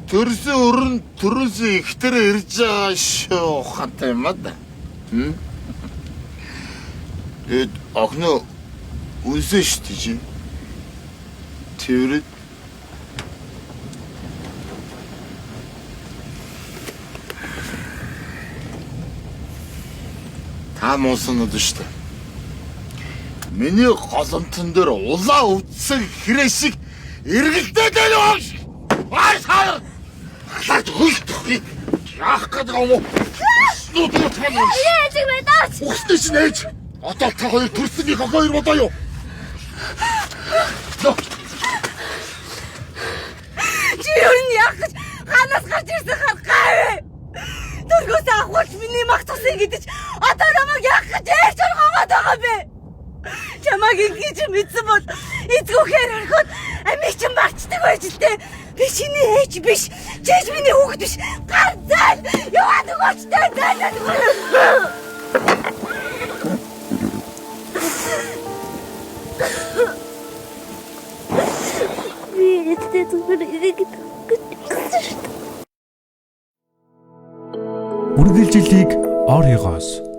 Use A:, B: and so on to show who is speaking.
A: төрсөн өрн төрөөсөө ихтер ирж байгаа шүү хата юм да. Эд огно үнсэн шүү дээ. Тэрэг та муусан уу шүү дээ. Миний голомтон дээр улаа үтсэн хэрэг шиг эргэлдээд байв. Ай сар. Хатад хөлтөх. Яах гээд байгаа юм уу? Нүүдээ тань.
B: Яаж мэдээч?
A: Үхтэй ч нээж. Одоо та хоёр төрснийг хоёр бодоо юу?
B: Чи юу яах гэж ханаас гарч ирсэн харгай. Дөргөөс авахч миний магтсан гэдэж одоо намайг яах гэж ярьж байгаа байгаа бэ? Чамаг ингэж мэдсэн бол эцгүүхээр орхиод амиг чинь марчдаг байж л дээ. Би чиний ээж биш. Чиж миний хүүхэд биш. Ганцаар яваад өгөөчтэй зайлаад. Би эцэд зүгээр ирэх гэж.
C: Үргэлжлэлийг орёгоос